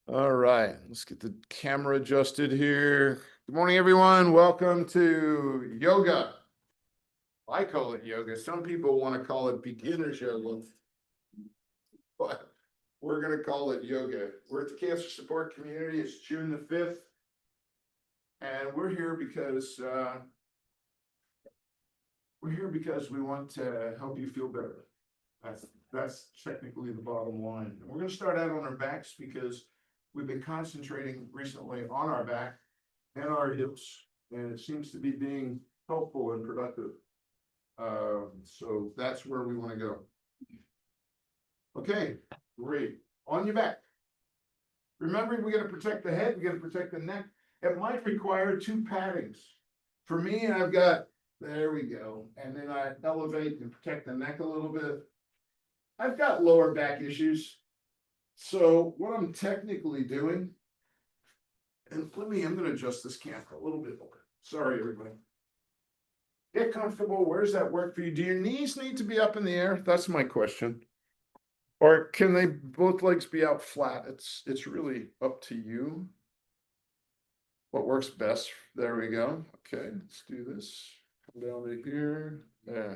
All right, let's get the camera adjusted here. Good morning, everyone. Welcome to yoga. I call it yoga. Some people want to call it beginner's yoga, but we're going to call it yoga. We're at the Cancer Support Community. It's June the 5th, and we're here because we want to help you feel better. That's technically the bottom line. And we're going to start out on our backs because we've been concentrating recently on our back and our hips, and it seems to be being helpful and productive. So that's where we want to go. Okay, great. On your back. Remembering we got to protect the head, we got to protect the neck. It might require two paddings. For me, I've got, there we go. And then I elevate and protect the neck a little bit. I've got lower back issues. So what I'm technically doing, and I'm going to adjust this camera a little bit more. Sorry, everybody. Get comfortable. Where does that work for you? Do your knees need to be up in the air? That's my question. Or can they both legs be out flat? It's really up to you. What works best? There we go. Okay, let's do this. Come down to here. Yeah.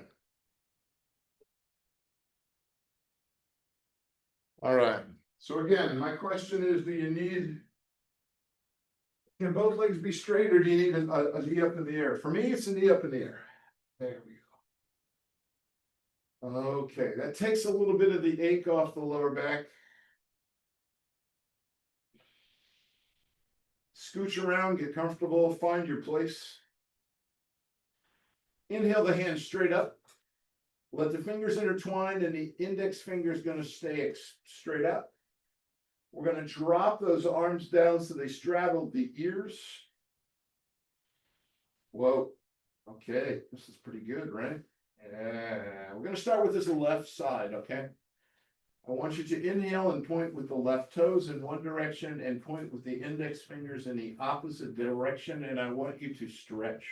All right. So again, my question is, can both legs be straight or do you need a knee up in the air? For me, it's a knee up in the air. There we go. Okay, that takes a little bit of the ache off the lower back. Scooch around, get comfortable, find your place. Inhale the hands straight up. Let the fingers intertwine and the index finger is going to stay straight up. We're going to drop those arms down so they straddle the ears. Whoa. Okay, this is pretty good, right? Yeah. We're going to start with this left side, okay? I want you to inhale and point with the left toes in one direction and point with the index fingers in the opposite direction, and I want you to stretch.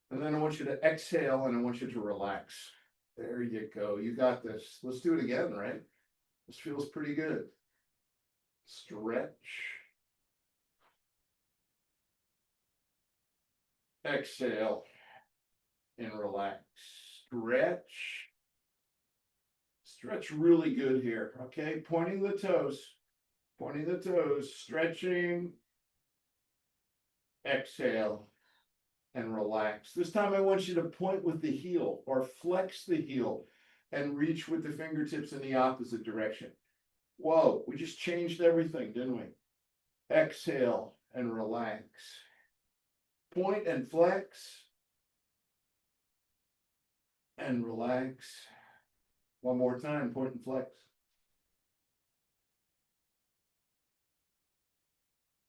And then I want you to exhale and I want you to relax. There you go. You got this. Let's do it again, right? This feels pretty good. Stretch. Exhale and relax. Stretch. Stretch really good here. Okay, pointing the toes, stretching. Exhale and relax. This time I want you to point with the heel or flex the heel and reach with the fingertips in the opposite direction. Whoa, we just changed everything, didn't we? Exhale and relax. Point and flex and relax. One more time, point and flex.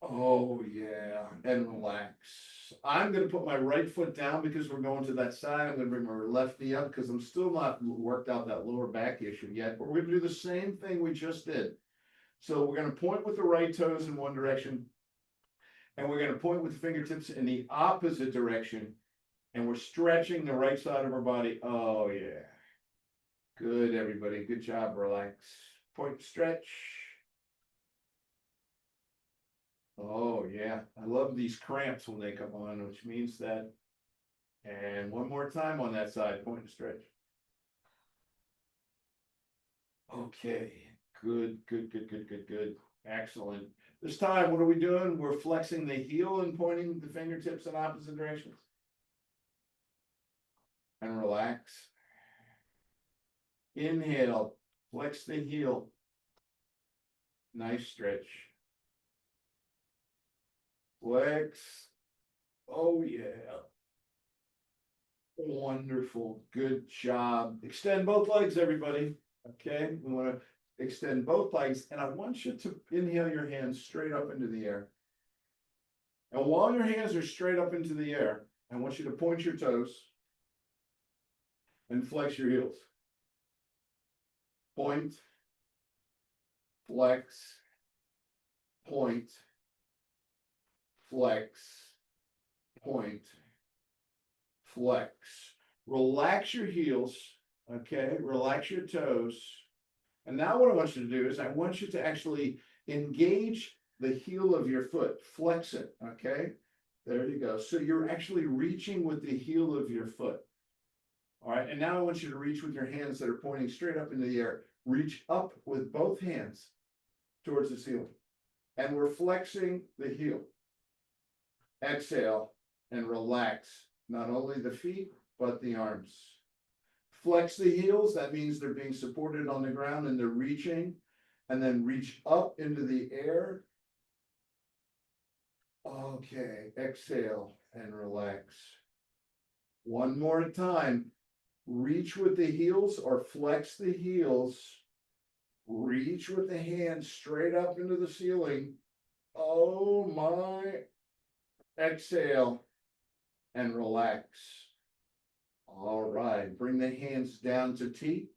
Oh, yeah, and relax. I'm going to put my right foot down because we're going to that side. I'm going to bring my left knee up because I'm still not worked out that lower back issue yet. But we're going to do the same thing we just did. So we're going to point with the right toes in one direction. And we're going to point with the fingertips in the opposite direction. And we're stretching the right side of our body. Oh, yeah. Good, everybody. Good job. Relax. Point, stretch. Oh, yeah. I love these cramps when they come on, which means that. And one more time on that side, point and stretch. Okay, good. Excellent. This time, what are we doing? We're flexing the heel and pointing the fingertips in opposite directions. And relax. Inhale, flex the heel. Nice stretch. Flex. Oh, yeah. Wonderful. Good job. Extend both legs, everybody. Okay, we want to extend both legs, and I want you to inhale your hands straight up into the air. And while your hands are straight up into the air, I want you to point your toes and flex your heels. Point, flex, point, flex, point, flex. Relax your heels, okay? Relax your toes. And now what I want you to do is I want you to actually engage the heel of your foot, flex it, okay? There you go. So you're actually reaching with the heel of your foot. All right, and now I want you to reach with your hands that are pointing straight up into the air. Reach up with both hands towards the ceiling. And we're flexing the heel. Exhale and relax, not only the feet, but the arms. Flex the heels, that means they're being supported on the ground and they're reaching, and then reach up into the air. Okay, exhale and relax. One more time. Reach with the heels or flex the heels. Reach with the hands straight up into the ceiling. Oh my. Exhale and relax. All right, bring the hands down to T.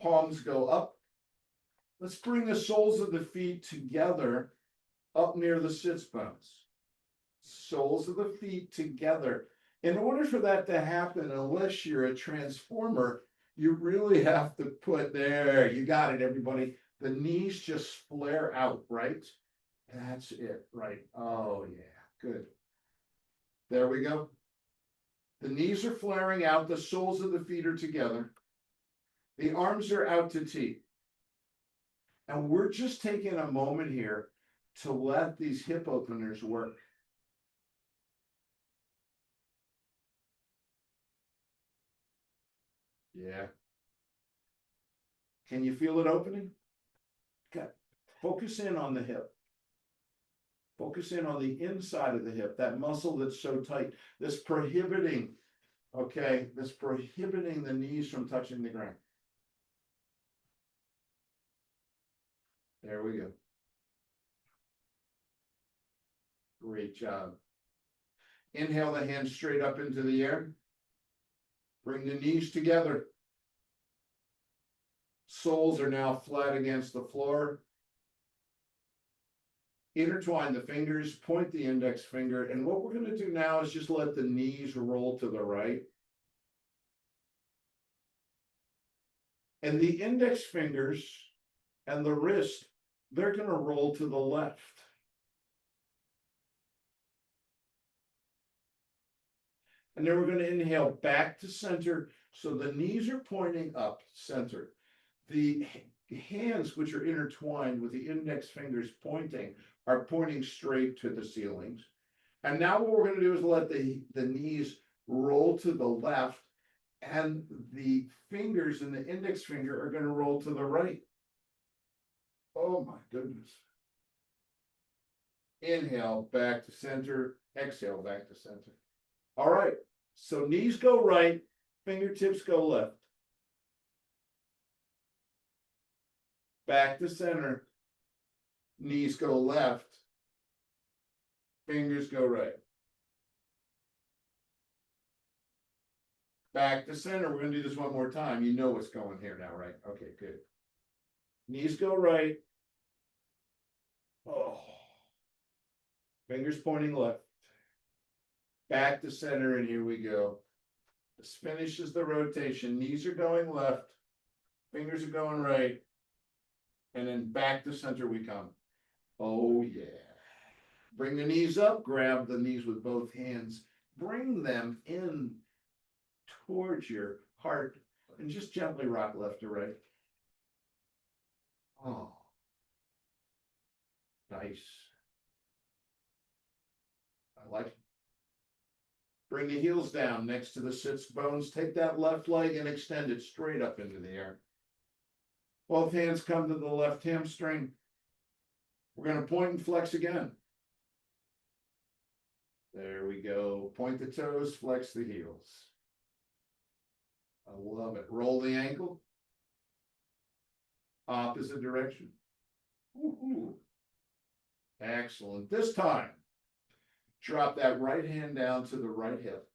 Palms go up. Let's bring the soles of the feet together up near the sits bones. Soles of the feet together. In order for that to happen, unless you're a transformer, you really have to put there, you got it, everybody. The knees just flare out, right? That's it, right? Oh, yeah, good. There we go. The knees are flaring out, the soles of the feet are together. The arms are out to T. And we're just taking a moment here to let these hip openers work. Yeah. Can you feel it opening? Okay. Focus in on the hip. Focus in on the inside of the hip, that muscle that's so tight, that's prohibiting, okay, that's prohibiting the knees from touching the ground. There we go. Great job. Inhale the hands straight up into the air. Bring the knees together. Soles are now flat against the floor. Intertwine the fingers, point the index finger, and what we're going to do now is just let the knees roll to the right. And the index fingers and the wrist, they're going to roll to the left. And then we're going to inhale back to center. So the knees are pointing up, center. The hands, which are intertwined with the index fingers pointing, are pointing straight to the ceilings. And now what we're going to do is let the knees roll to the left, and the fingers and the index finger are going to roll to the right. Oh my goodness. Inhale back to center, exhale back to center. All right, so knees go right, fingertips go left. Back to center, knees go left, fingers go right. Back to center, we're going to do this one more time. You know what's going here now, right? Okay, good. Knees go right. Oh. Fingers pointing left. Back to center, and here we go. This finishes the rotation. Knees are going left. Fingers are going right. And then back to center we come. Oh, yeah. Bring the knees up. Grab the knees with both hands. Bring them in towards your heart. And just gently rock left to right. Oh. Nice. I like it. Bring the heels down next to the sits bones. Take that left leg and extend it straight up into the air. Both hands come to the left hamstring. We're going to point and flex again. There we go. Point the toes, flex the heels. I love it. Roll the ankle. Opposite direction. Woo-hoo. Excellent. This time, drop that right hand down to the right hip.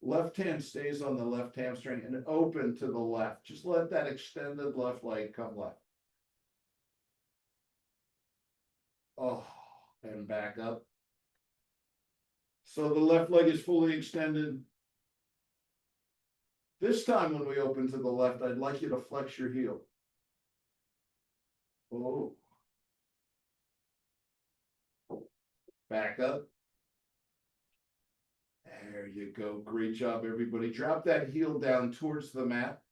Left hand stays on the left hamstring and open to the left. Just let that extended left leg come left. Oh, and back up. So the left leg is fully extended. This time when we open to the left, I'd like you to flex your heel. Oh. Back up. There you go. Great job, everybody. Drop that heel down towards the mat.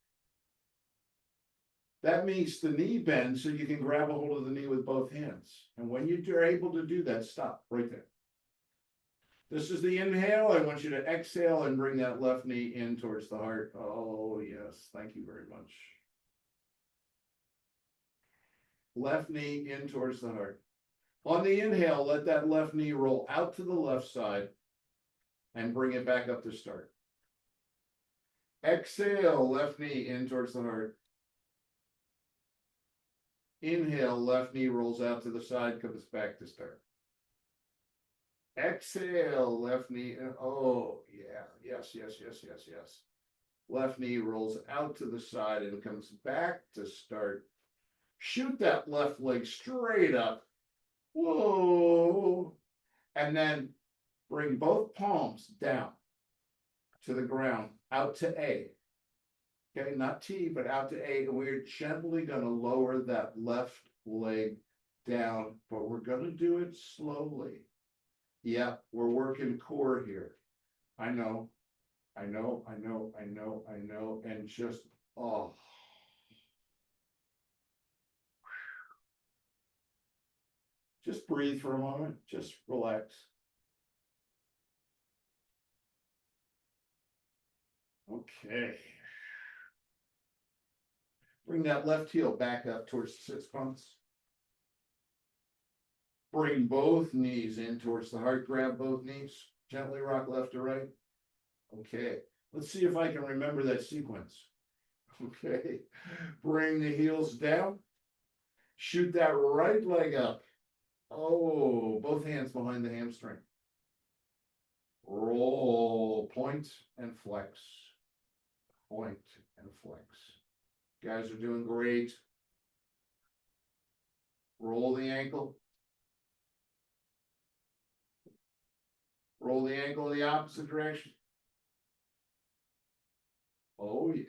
That makes the knee bend so you can grab a hold of the knee with both hands. And when you're able to do that, stop right there. This is the inhale. I want you to exhale and bring that left knee in towards the heart. Oh, yes. Thank you very much. Left knee in towards the heart. On the inhale, let that left knee roll out to the left side and bring it back up to start. Exhale, left knee in towards the heart. Inhale, left knee rolls out to the side, comes back to start. Exhale, left knee, oh yeah, yes. Left knee rolls out to the side and comes back to start. Shoot that left leg straight up. Whoa. And then bring both palms down to the ground, out to A. Okay, not T, but out to A. And we're gently going to lower that left leg down, but we're going to do it slowly. Yep, we're working core here. I know. And just, oh. Just breathe for a moment. Just relax. Okay. Bring that left heel back up towards the sits bones. Bring both knees in towards the heart. Grab both knees. Gently rock left to right. Okay. Let's see if I can remember that sequence. Okay. Bring the heels down. Shoot that right leg up. Oh, both hands behind the hamstring. Roll, point and flex. Point and flex. Guys are doing great. Roll the ankle. Roll the ankle in the opposite direction. Oh, yeah.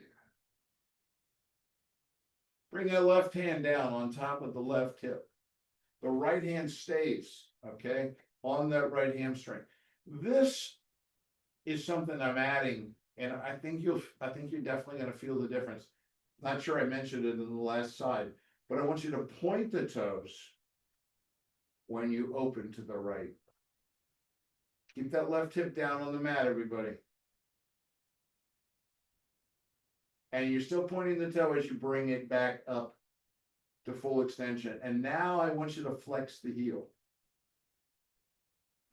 Bring that left hand down on top of the left hip. The right hand stays, okay, on that right hamstring. This is something I'm adding, and I think you're definitely going to feel the difference. Not sure I mentioned it in the last side, but I want you to point the toes when you open to the right. Keep that left hip down on the mat, everybody. And you're still pointing the toe as you bring it back up to full extension. And now I want you to flex the heel.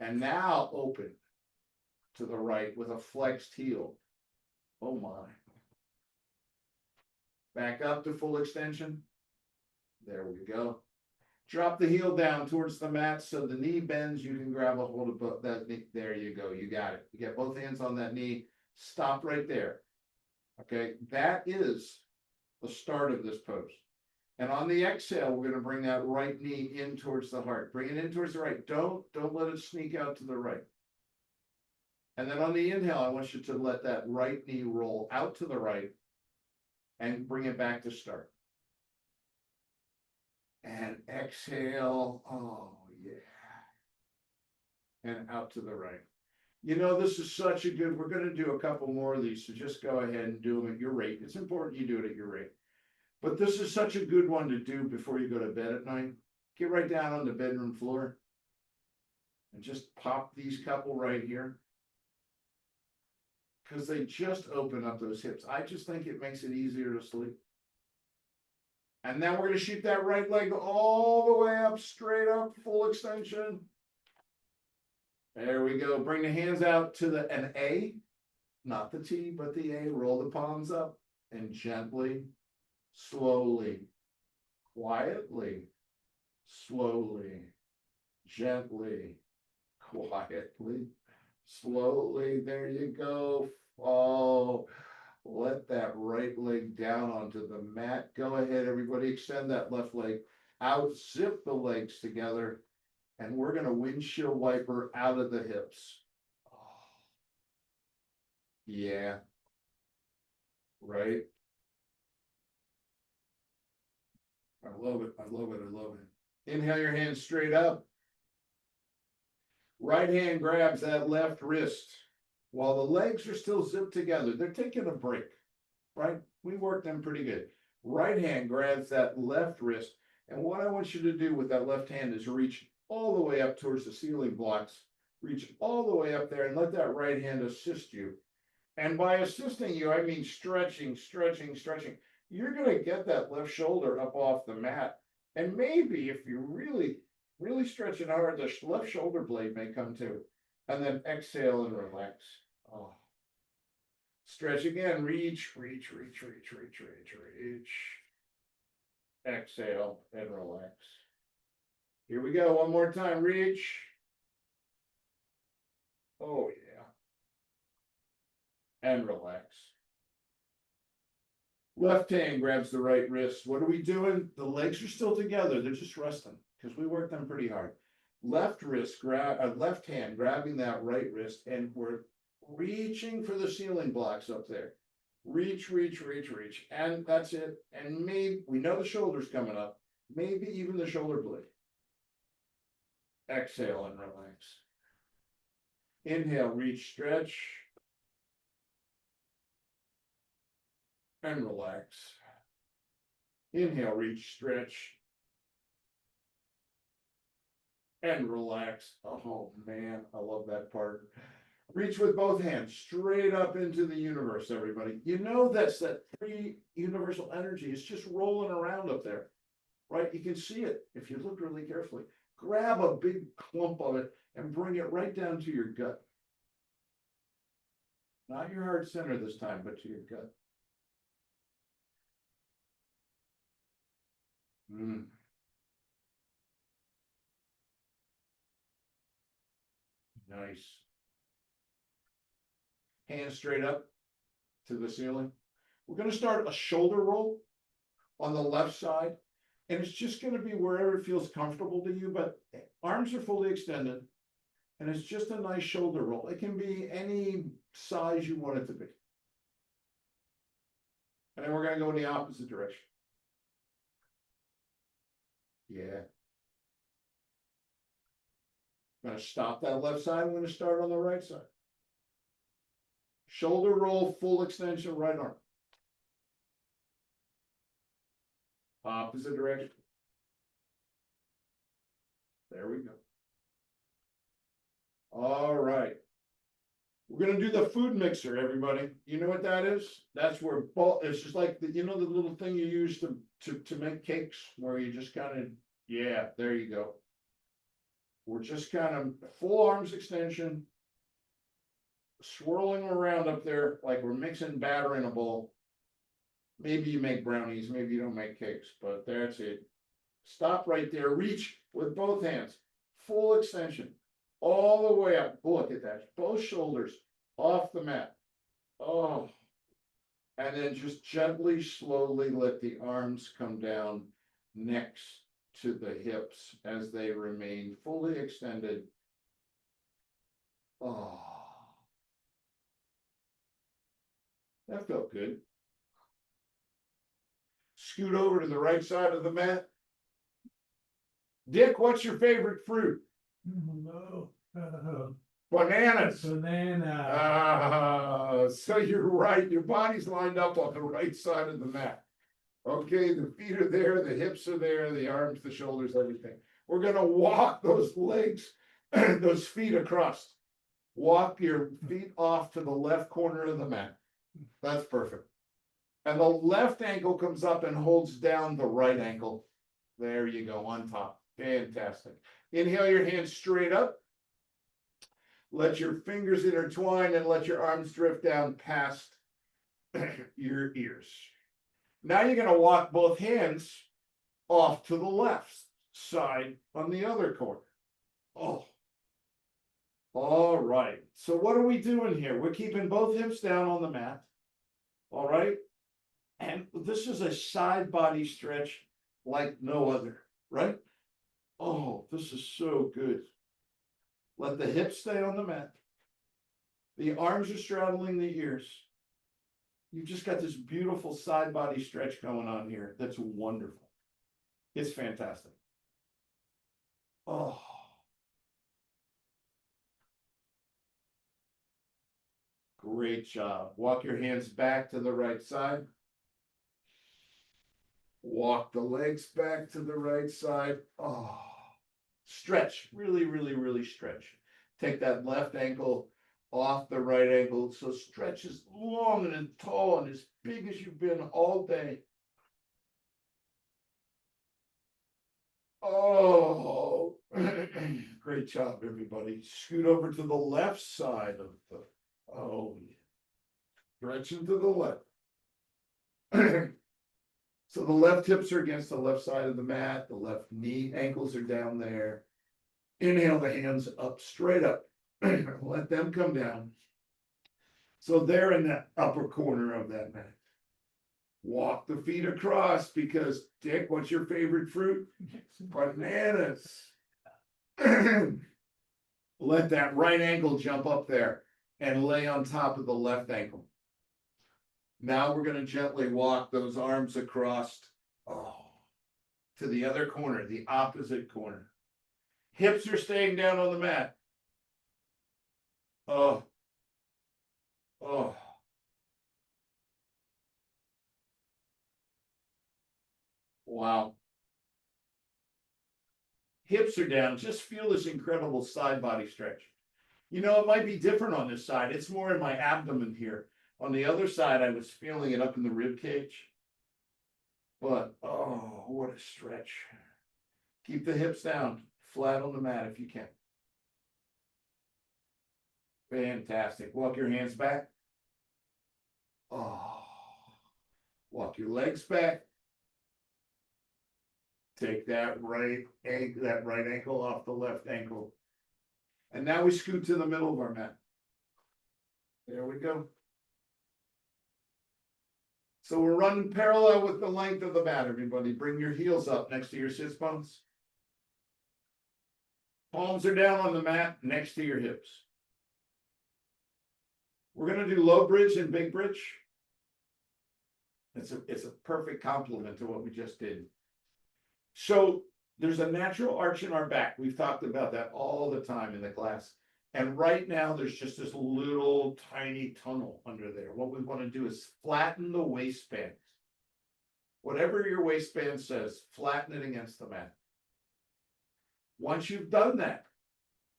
And now open to the right with a flexed heel. Oh my. Back up to full extension. There we go. Drop the heel down towards the mat so the knee bends. You can grab a hold of that knee. There you go. You got it. You get both hands on that knee. Stop right there. Okay. That is the start of this pose. And on the exhale, we're going to bring that right knee in towards the heart. Bring it in towards the right. Don't let it sneak out to the right. And then on the inhale, I want you to let that right knee roll out to the right and bring it back to start. And exhale. Oh, yeah. And out to the right. You know, this is such a good, we're going to do a couple more of these, so just go ahead and do them at your rate. It's important you do it at your rate. But this is such a good one to do before you go to bed at night. Get right down on the bedroom floor and just pop these couple right here. Because they just open up those hips. I just think it makes it easier to sleep. And then we're going to shoot that right leg all the way up, straight up, full extension. There we go. Bring the hands out to an A, not the T, but the A. Roll the palms up and gently, slowly, quietly, slowly, gently, quietly, slowly. There you go. Oh, let that right leg down onto the mat. Go ahead, everybody. Extend that left leg out. Zip the legs together. And we're going to windshield wiper out of the hips. Oh. Yeah. Right. And love it. I love it. I love it. Inhale your hands straight up. Right hand grabs that left wrist while the legs are still zipped together. They're taking a break, right? We worked them pretty good. Right hand grabs that left wrist. And what I want you to do with that left hand is reach all the way up towards the ceiling blocks. Reach all the way up there and let that right hand assist you. And by assisting you, I mean stretching, stretching, stretching. You're going to get that left shoulder up off the mat. And maybe if you really stretch it hard, the left shoulder blade may come too. And then exhale and relax. Oh. Stretch again. Reach, reach, reach, reach, reach, reach, reach. Exhale and relax. Here we go. One more time. Reach. Oh, yeah. And relax. Left hand grabs the right wrist. What are we doing? The legs are still together. They're just resting because we worked them pretty hard. Left hand grabbing that right wrist, and we're reaching for the ceiling blocks up there. Reach, reach, reach, reach. And that's it. And maybe we know the shoulder's coming up. Maybe even the shoulder blade. Exhale and relax. Inhale, reach, stretch. And relax. Inhale, reach, stretch. And relax. Oh man, I love that part. Reach with both hands straight up into the universe, everybody. You know that's that free universal energy. It's just rolling around up there, right? You can see it if you look really carefully. Grab a big clump of it and bring it right down to your gut. Not your heart center this time, but to your gut. Nice. Hands straight up to the ceiling. We're going to start a shoulder roll on the left side. And it's just going to be wherever it feels comfortable to you, but arms are fully extended. And it's just a nice shoulder roll. It can be any size you want it to be. And then we're going to go in the opposite direction. Yeah. I'm going to stop that left side. I'm going to start on the right side. Shoulder roll, full extension, right arm. Opposite direction. There we go. All right. We're going to do the food mixer, everybody. You know what that is? That's where it's just like the little thing you use to make cakes where you just kind of, yeah, there you go. We're just kind of full arms extension, swirling around up there like we're mixing batter in a bowl. Maybe you make brownies, maybe you don't make cakes, but that's it. Stop right there. Reach with both hands, full extension, all the way up. Look at that. Both shoulders off the mat. Oh. And then just gently, slowly let the arms come down next to the hips as they remain fully extended. Oh. That felt good. Scoot over to the right side of the mat. Dick, what's your favorite fruit? No. Bananas. Banana. So you're right. Your body's lined up on the right side of the mat. Okay, the feet are there, the hips are there, the arms, the shoulders, everything. We're going to walk those legs, those feet across. Walk your feet off to the left corner of the mat. That's perfect. And the left ankle comes up and holds down the right ankle. There you go, on top. Fantastic. Inhale your hands straight up. Let your fingers intertwine and let your arms drift down past your ears. Now you're going to walk both hands off to the left side on the other corner. Oh. All right. So what are we doing here? We're keeping both hips down on the mat. All right. And this is a side body stretch like no other, right? Oh, this is so good. Let the hips stay on the mat. The arms are straddling the ears. You've just got this beautiful side body stretch going on here. That's wonderful. It's fantastic. Oh. Great job. Walk your hands back to the right side. Walk the legs back to the right side. Oh, stretch. Really, really, really stretch. Take that left ankle off the right ankle. So stretch as long and tall and as big as you've been all day. Oh, great job, everybody. Scoot over to the left side of the, oh, stretching to the left. So the left hips are against the left side of the mat, the left knee, ankles are down there. Inhale the hands up, straight up. Let them come down. So they're in that upper corner of that mat. Walk the feet across because, Dick, what's your favorite fruit? Bananas. Let that right ankle jump up there and lay on top of the left ankle. Now we're going to gently walk those arms across to the other corner, the opposite corner. Hips are staying down on the mat. Oh. Wow. Hips are down. Just feel this incredible side body stretch. You know, it might be different on this side. It's more in my abdomen here. On the other side, I was feeling it up in the rib cage. But, oh, what a stretch. Keep the hips down, flat on the mat if you can. Fantastic. Walk your hands back. Oh, walk your legs back. Take that right ankle off the left ankle. And now we scoot to the middle of our mat. There we go. So we're running parallel with the length of the mat, everybody. Bring your heels up next to your sits bones. Palms are down on the mat next to your hips. We're going to do low bridge and big bridge. It's a perfect complement to what we just did. So there's a natural arch in our back. We've talked about that all the time in the class. And right now there's just this little tiny tunnel under there. What we want to do is flatten the waistband. Whatever your waistband says, flatten it against the mat. Once you've done that,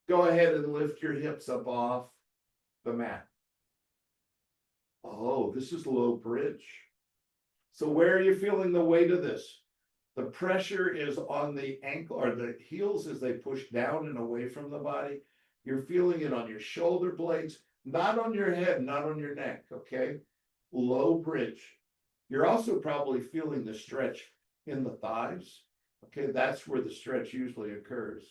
go ahead and lift your hips up off the mat. Oh, this is low bridge. So where are you feeling the weight of this? The pressure is on the ankle or the heels as they push down and away from the body. You're feeling it on your shoulder blades, not on your head, not on your neck, okay? Low bridge. You're also probably feeling the stretch in the thighs. Okay, that's where the stretch usually occurs.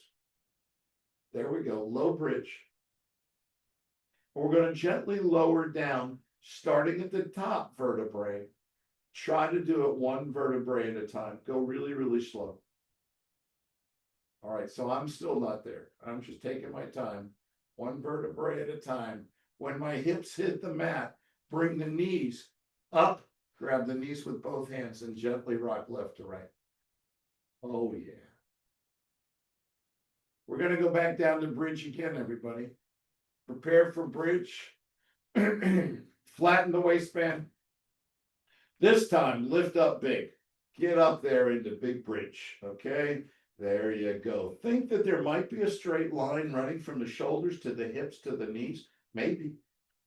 There we go, low bridge. We're going to gently lower down, starting at the top vertebrae. Try to do it one vertebrae at a time. Go really, really slow. All right, so I'm still not there. I'm just taking my time. One vertebrae at a time. When my hips hit the mat, bring the knees up. Grab the knees with both hands and gently rock left to right. Oh, yeah. We're going to go back down to bridge again, everybody. Prepare for bridge. Flatten the waistband. This time, lift up big. Get up there into big bridge, okay? There you go. Think that there might be a straight line running from the shoulders to the hips to the knees. Maybe,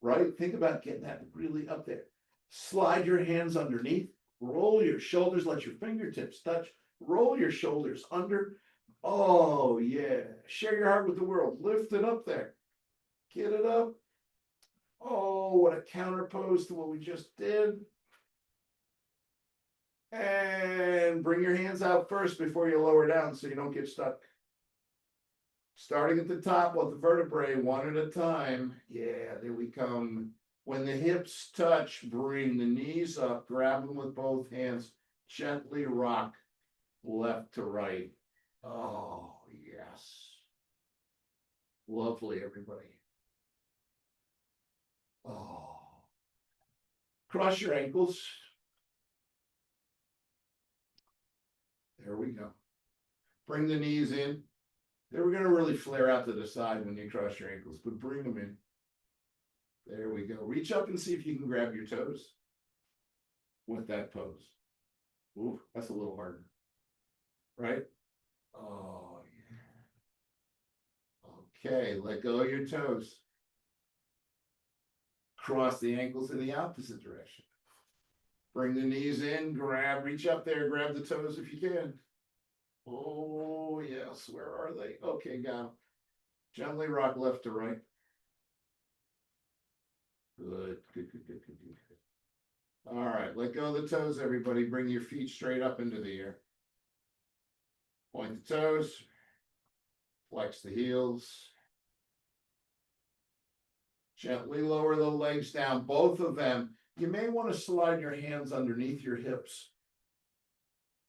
right? Think about getting that really up there. Slide your hands underneath. Roll your shoulders. Let your fingertips touch. Roll your shoulders under. Oh, yeah. Share your heart with the world. Lift it up there. Get it up. Oh, what a counter pose to what we just did. And bring your hands out first before you lower down so you don't get stuck. Starting at the top of the vertebrae, one at a time. Yeah, there we come. When the hips touch, bring the knees up, grab them with both hands, gently rock left to right. Oh, yes. Lovely, everybody. Oh. Cross your ankles. There we go. Bring the knees in. They were gonna really flare out to the side when you cross your ankles, but bring them in. There we go. Reach up and see if you can grab your toes with that pose. Ooh, that's a little harder. Right? Oh, yeah. Okay, let go of your toes. Cross the ankles in the opposite direction. Bring the knees in, grab, reach up there, grab the toes if you can. Oh, yes, where are they? Okay, got them. Gently rock left to right. Good, good, good, good, good, good. All right, let go of the toes, everybody. Bring your feet straight up into the air. Point the toes. Flex the heels. Gently lower the legs down, both of them. You may want to slide your hands underneath your hips.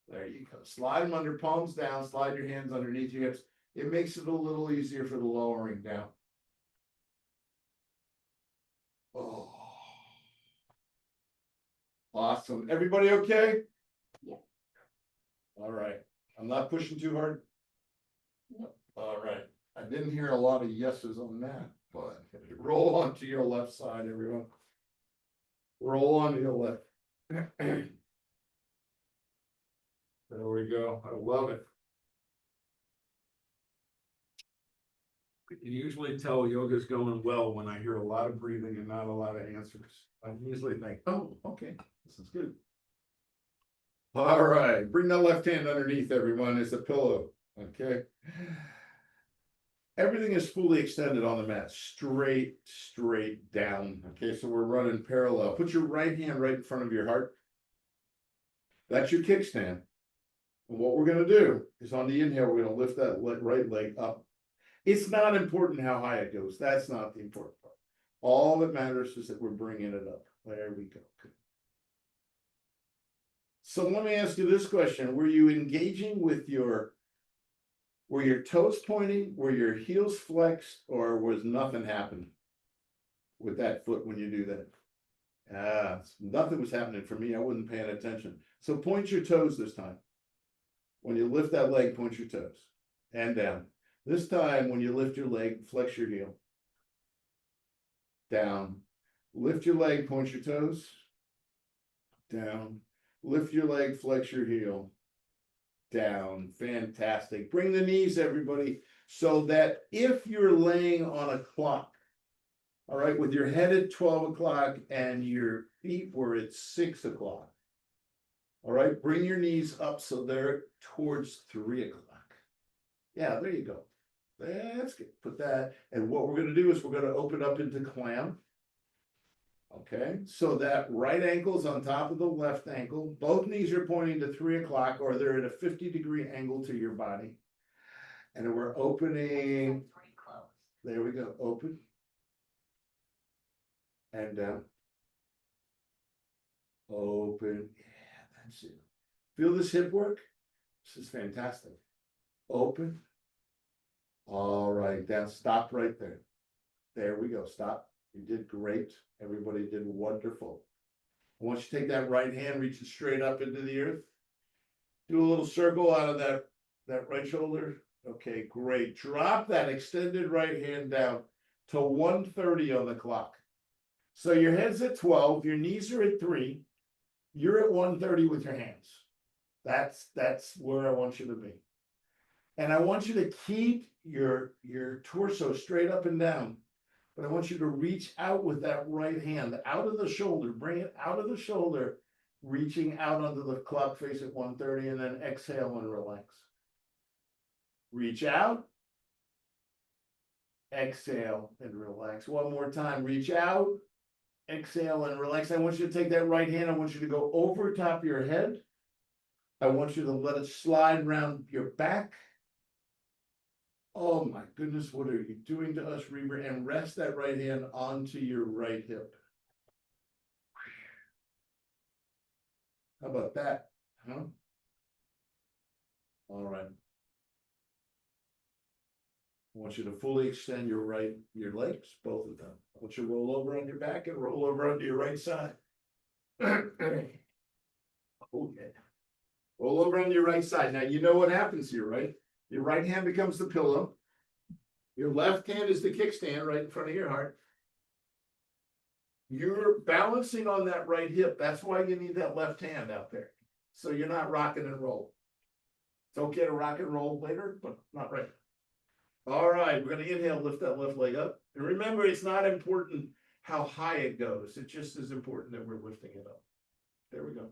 There you go. Slide them under, palms down, slide your hands underneath your hips. It makes it a little easier for the lowering down. Oh. Awesome. Everybody okay? Yeah. All right. I'm not pushing too hard. All right. I didn't hear a lot of yeses on that, but roll onto your left side, everyone. Roll onto your left. There we go. I love it. I can usually tell yoga's going well when I hear a lot of breathing and not a lot of answers. I usually think, oh, okay, this is good. All right, bring that left hand underneath, everyone, as a pillow, okay? Everything is fully extended on the mat, straight down. Okay, so we're running parallel. Put your right hand right in front of your heart. That's your kickstand. And what we're gonna do is on the inhale, we're gonna lift that right leg up. It's not important how high it goes. That's not the important part. All that matters is that we're bringing it up. There we go. So let me ask you this question. Were you engaging with were your toes pointing, were your heels flexed, or was nothing happening with that foot when you do that? Nothing was happening for me. I wasn't paying attention. So point your toes this time. When you lift that leg, point your toes and down. This time, when you lift your leg, flex your heel. Down. Lift your leg, point your toes. Down. Lift your leg, flex your heel. Down. Fantastic. Bring the knees, everybody, so that if you're laying on a clock, all right, with your head at 12 o'clock and your feet were at 6 o'clock, all right, bring your knees up so they're towards 3 o'clock. Yeah, there you go. That's good. Put that. And what we're going to do is we're going to open up into clam. Okay, so that right ankle's on top of the left ankle. Both knees are pointing to 3 o'clock, or they're at a 50-degree angle to your body. And we're opening. There we go. Open. And down. Open. Yeah, that's it. Feel this hip work? This is fantastic. Open. All right, down. Stop right there. There we go. Stop. You did great. Everybody did wonderful. I want you to take that right hand, reach it straight up into the earth. Do a little circle out of that right shoulder. Okay, great. Drop that extended right hand down to 130 on the clock. So your head's at 12, your knees are at 3, you're at 130 with your hands. That's where I want you to be. And I want you to keep your torso straight up and down. But I want you to reach out with that right hand, out of the shoulder, bring it out of the shoulder, reaching out onto the clock face at 130, and then exhale and relax. Reach out, exhale and relax. One more time, reach out, exhale and relax. I want you to take that right hand, I want you to go over top of your head. I want you to let it slide around your back. Oh my goodness, what are you doing to us, Reber? And rest that right hand onto your right hip. How about that? Huh? All right. I want you to fully extend your legs, both of them. I want you to roll over on your back and roll over onto your right side. Okay. Roll over on your right side. Now, you know what happens here, right? Your right hand becomes the pillow. Your left hand is the kickstand right in front of your heart. You're balancing on that right hip. That's why you need that left hand out there. So you're not rocking and roll. It's okay to rock and roll later, but not right. All right, we're gonna inhale, lift that left leg up. And remember, it's not important how high it goes. It's just as important that we're lifting it up. There we go.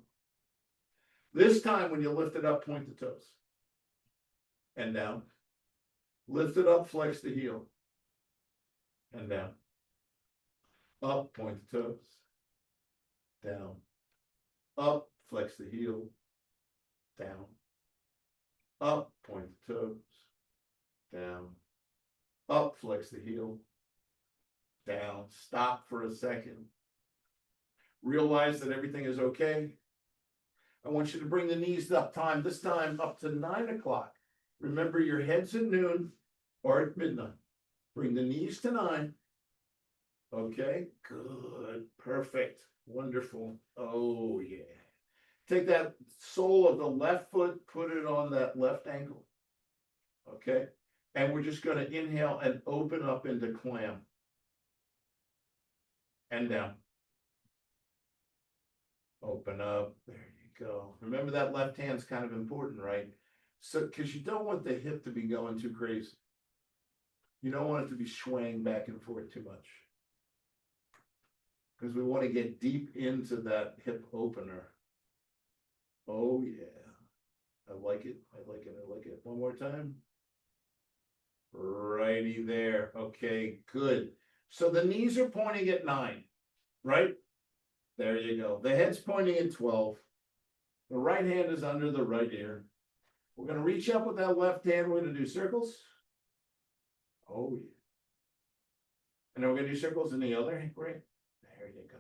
This time when you lift it up, point the toes. And down. Lift it up, flex the heel. And down. Up, point the toes. Down. Up, flex the heel. Down. Up, point the toes. Down. Up, flex the heel. Down. Stop for a second. Realize that everything is okay. I want you to bring the knees up this time up to 9 o'clock. Remember, your head's at noon or at midnight. Bring the knees to 9. Okay, good, perfect, wonderful. Oh, yeah. Take that sole of the left foot, put it on that left ankle. Okay, and we're just going to inhale and open up into clam. And down. Open up. There you go. Remember that left hand's kind of important, right? So, because you don't want the hip to be going too crazy. You don't want it to be swaying back and forth too much. Because we want to get deep into that hip opener. Oh, yeah. I like it. I like it. I like it. One more time. Righty there. Okay, good. So the knees are pointing at 9, right? There you go. The head's pointing at 12. The right hand is under the right ear. We're going to reach up with that left hand. We're going to do circles. Oh, yeah. And then we're going to do circles in the other hand. Right? There you go.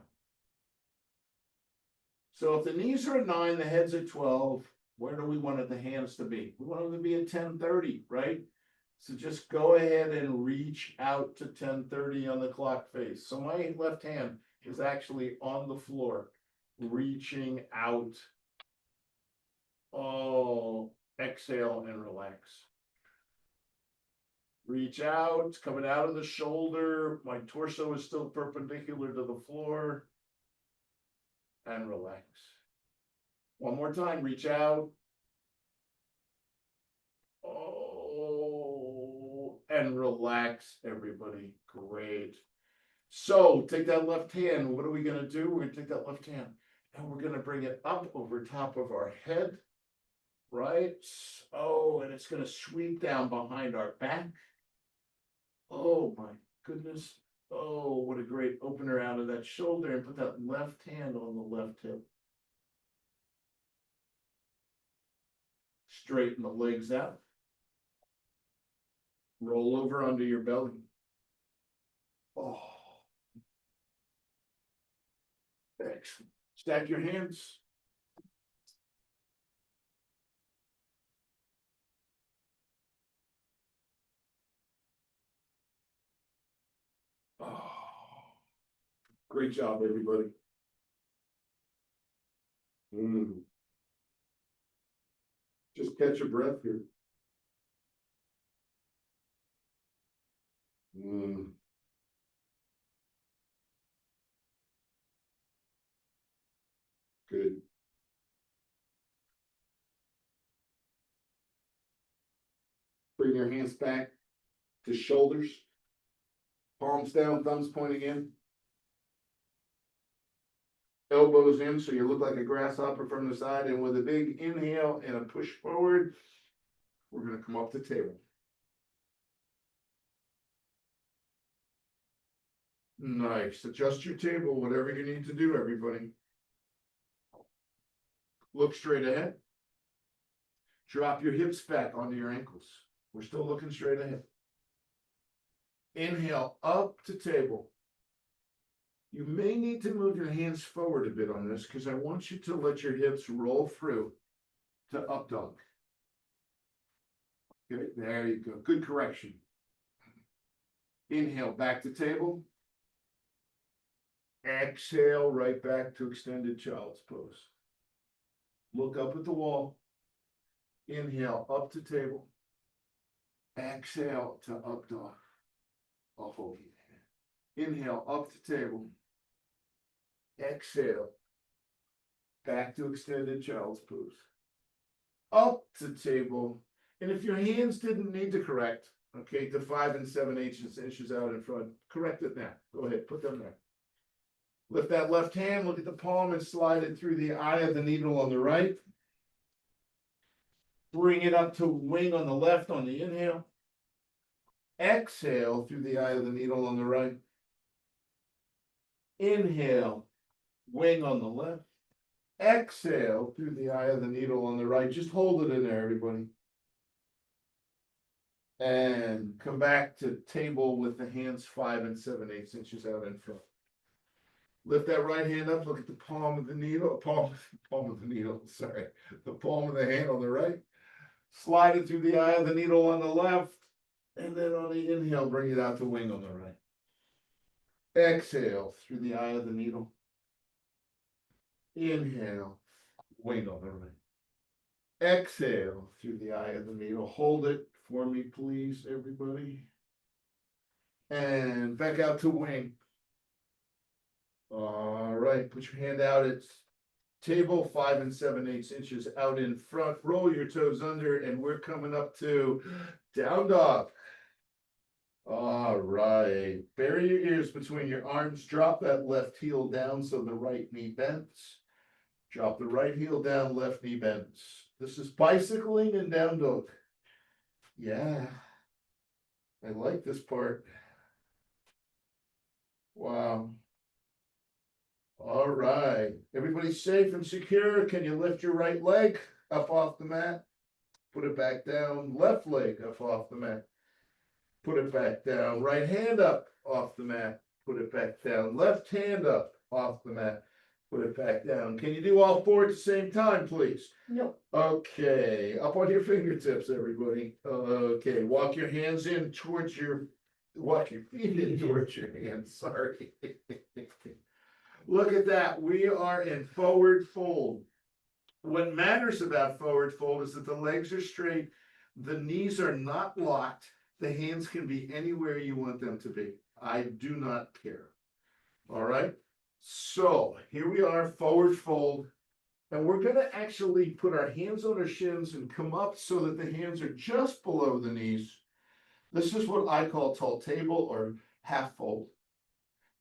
So if the knees are at 9, the head's at 12, where do we want the hands to be? We want them to be at 10:30, right? So just go ahead and reach out to 10:30 on the clock face. So my left hand is actually on the floor, reaching out. Oh, exhale and relax. Reach out, coming out of the shoulder. My torso is still perpendicular to the floor. And relax. One more time, reach out. Oh, and relax, everybody. Great. So take that left hand. What are we going to do? We're going to take that left hand and we're going to bring it up over top of our head. Right? Oh, and it's going to sweep down behind our back. Oh, my goodness. Oh, what a great opener out of that shoulder, and put that left hand on the left hip. Straighten the legs out. Roll over under your belly. Oh. Excellent. Stack your hands. Oh. Great job, everybody. Just catch your breath here. Good. Bring your hands back to shoulders. Palms down, thumbs pointing in. Elbows in so you look like a grasshopper from the side. And with a big inhale and a push forward, we're going to come up the table. Nice. Adjust your table, whatever you need to do, everybody. Look straight ahead. Drop your hips back onto your ankles. We're still looking straight ahead. Inhale up to table. You may need to move your hands forward a bit on this because I want you to let your hips roll through to up dog. Okay, there you go. Good correction. Inhale back to table. Exhale right back to extended child's pose. Look up at the wall. Inhale up to table. Exhale to up dog. I'll hold you. Inhale up to table. Exhale. Back to extended child's pose. Up to table. And if your hands didn't need to correct, okay, to 5 7/8 inches out in front, correct it now. Go ahead, put them there. Lift that left hand, look at the palm and slide it through the eye of the needle on the right. Bring it up to wing on the left on the inhale. Exhale through the eye of the needle on the right. Inhale, wing on the left. Exhale through the eye of the needle on the right. Just hold it in there, everybody. And come back to table with the hands 5 7/8 inches out in front. Lift that right hand up, look at the palm of the needle, palm of the needle, sorry. The palm of the hand on the right. Slide it through the eye of the needle on the left. And then on the inhale, bring it out to wing on the right. Exhale through the eye of the needle. Inhale, wing on the right. Exhale through the eye of the needle. Hold it for me, please, everybody. And back out to wing. All right, put your hand out at table 5 7/8 inches out in front. Roll your toes under, and we're coming up to down dog. All right, bury your ears between your arms. Drop that left heel down so the right knee bends. Drop the right heel down, left knee bends. This is bicycling and down dog. Yeah, I like this part. Wow. All right, everybody safe and secure. Can you lift your right leg up off the mat? Put it back down. Left leg up off the mat. Put it back down. Right hand up off the mat. Put it back down. Left hand up off the mat. Put it back down. Can you do all four at the same time, please? No. Okay, up on your fingertips, everybody. Okay, walk your hands in towards your, walk your feet in towards your hands, sorry. Look at that, we are in forward fold. What matters about forward fold is that the legs are straight, the knees are not locked, the hands can be anywhere you want them to be. I do not care. All right, so here we are, forward fold. And we're going to actually put our hands on our shins and come up so that the hands are just below the knees. This is what I call tall table or half fold.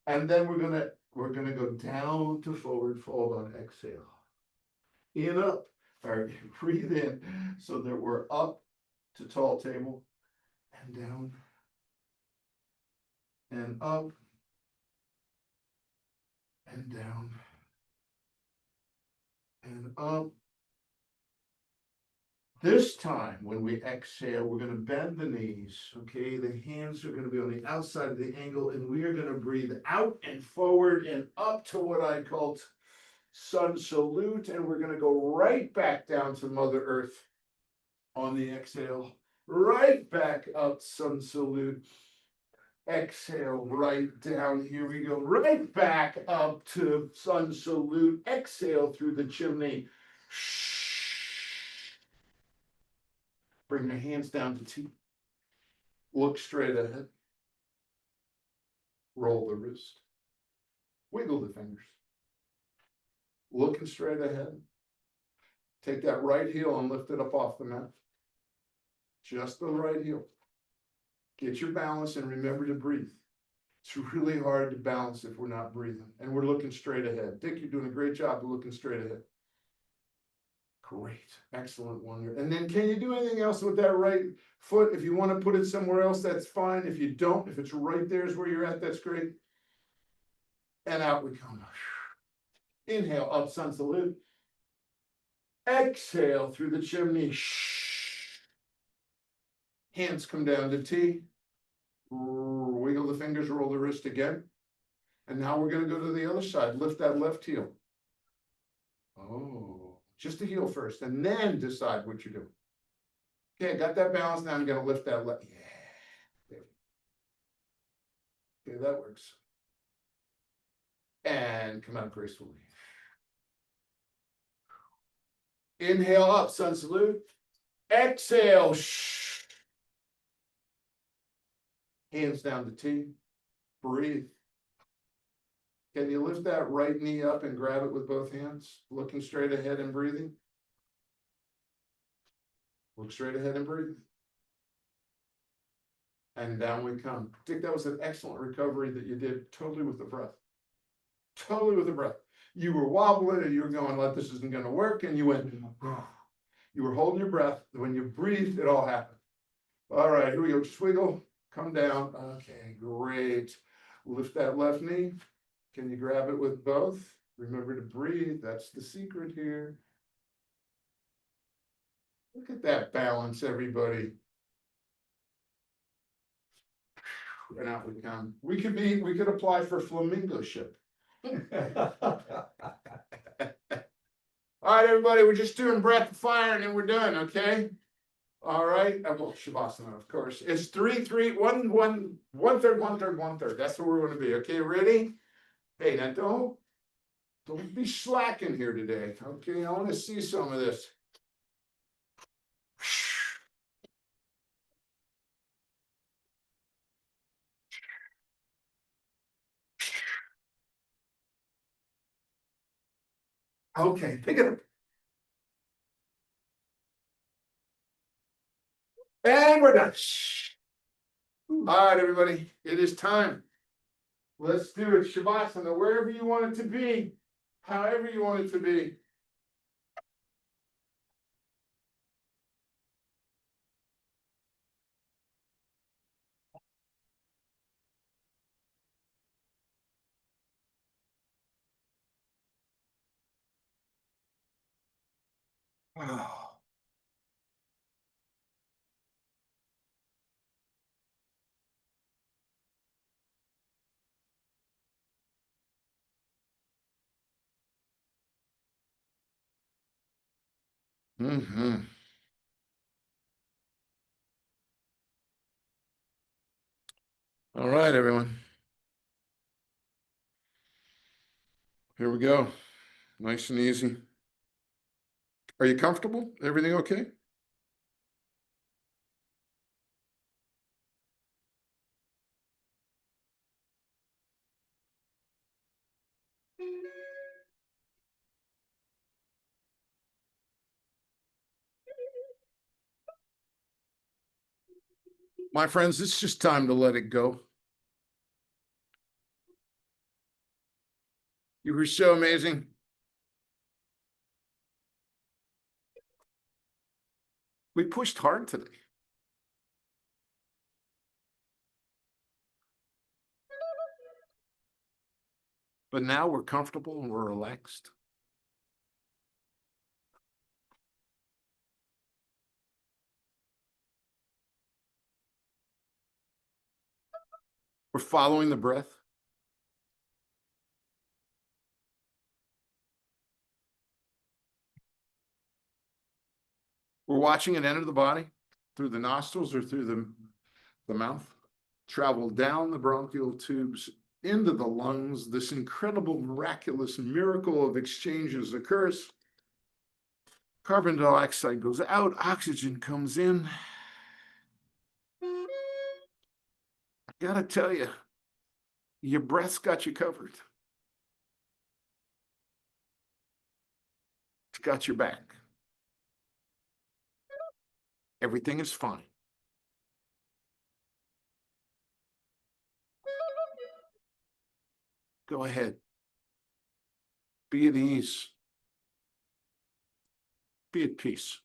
And then we're gonna go down to forward fold on exhale. In up, or breathe in so that we're up to tall table and down and up and down and up. This time, when we exhale, we're going to bend the knees, okay? The hands are going to be on the outside of the angle, and we are going to breathe out and forward and up to what I call sun salute, and we're going to go right back down to Mother Earth on the exhale, right back up, sun salute. Exhale, right down, here we go, right back up to sun salute. Exhale through the chimney. Bring your hands down to T. Look straight ahead. Roll the wrist. Wiggle the fingers. Looking straight ahead. Take that right heel and lift it up off the mat. Just the right heel. Get your balance and remember to breathe. It's really hard to balance if we're not breathing. And we're looking straight ahead. Dick, you're doing a great job of looking straight ahead. Great, excellent, wonder. And then can you do anything else with that right foot? If you want to put it somewhere else, that's fine. If you don't, if it's right there is where you're at, that's great. And out we come. Inhale, up, sun salute. Exhale through the chimney. Hands come down to T. Wiggle the fingers, roll the wrist again. And now we're going to go to the other side. Lift that left heel. Oh. Just the heel first, and then decide what you're doing. Okay, got that balance. Now I'm going to lift that left. Yeah. Okay, that works. And come out gracefully. Inhale up, sun salute. Exhale. Shh. Hands down to T. Breathe. Can you lift that right knee up and grab it with both hands? Looking straight ahead and breathing. Look straight ahead and breathe. And down we come. I think that was an excellent recovery that you did totally with the breath. Totally with the breath. You were wobbling and you were going, like, this isn't going to work. And you went, you were holding your breath. When you breathed, it all happened. All right, here we go. Swiggle, come down. Okay, great. Lift that left knee. Can you grab it with both? Remember to breathe. That's the secret here. Look at that balance, everybody. And out we come. We could apply for flamingo-ship. All right, everybody, we're just doing breath of fire and then we're done, okay? All right, well, Shavasana, of course. It's 3, 3, 1, 1, 1/3, 1/3, 1/3. That's where we're going to be. Okay, ready? Hey, now don't be slacking here today. Okay, I want to see some of this. Okay, pick it up. And we're done. All right, everybody, it is time. Let's do it. Shavasana, wherever you want it to be, however you want it to be. Oh. Mm-hmm. All right, everyone. Here we go. Nice and easy. Are you comfortable? Everything okay? My friends, it's just time to let it go. You were so amazing. We pushed hard today. But now we're comfortable and we're relaxed. We're following the breath. We're watching it enter the body through the nostrils or through the mouth, travel down the bronchial tubes into the lungs. This incredible, miraculous miracle of exchanges occurs. Carbon dioxide goes out, oxygen comes in. I gotta tell you, your breath's got you covered. It's got your back. Everything is fine. Go ahead. Be at ease. Be at peace.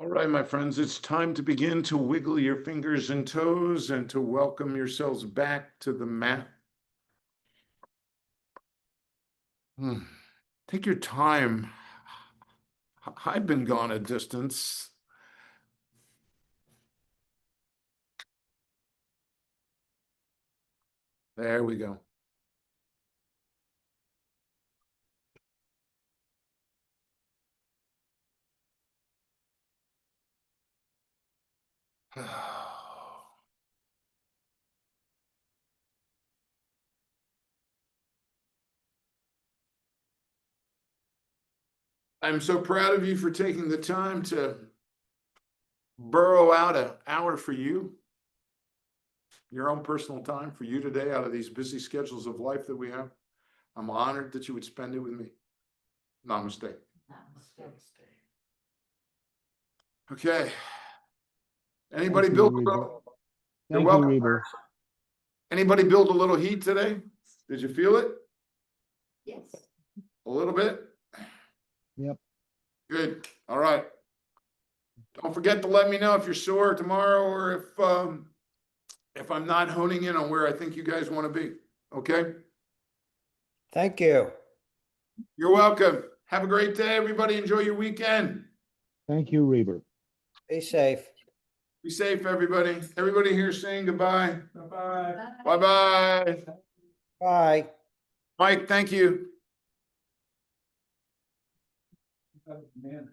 All right, my friends, it's time to begin to wiggle your fingers and toes and to welcome yourselves back to the mat. Take your time. I've been gone a distance. There we go. I'm so proud of you for taking the time to burrow out an hour for you, your own personal time for you today out of these busy schedules of life that we have. I'm honored that you would spend it with me. Namaste. Okay. Anybody build a little? You're Thank you, welcome. Reber. Anybody build a little heat today? Did you feel it? Yes. A little bit? Yep. Good. All right. Don't forget to let me know if you're sore tomorrow or if I'm not honing in on where I think you guys want to be. Okay? Thank you. You're welcome. Have a great day, everybody. Enjoy your weekend. Thank you, Reber. Be safe. Be safe, everybody. Everybody here saying goodbye. Bye-bye. Bye-bye. Bye. Mike, thank you. Man.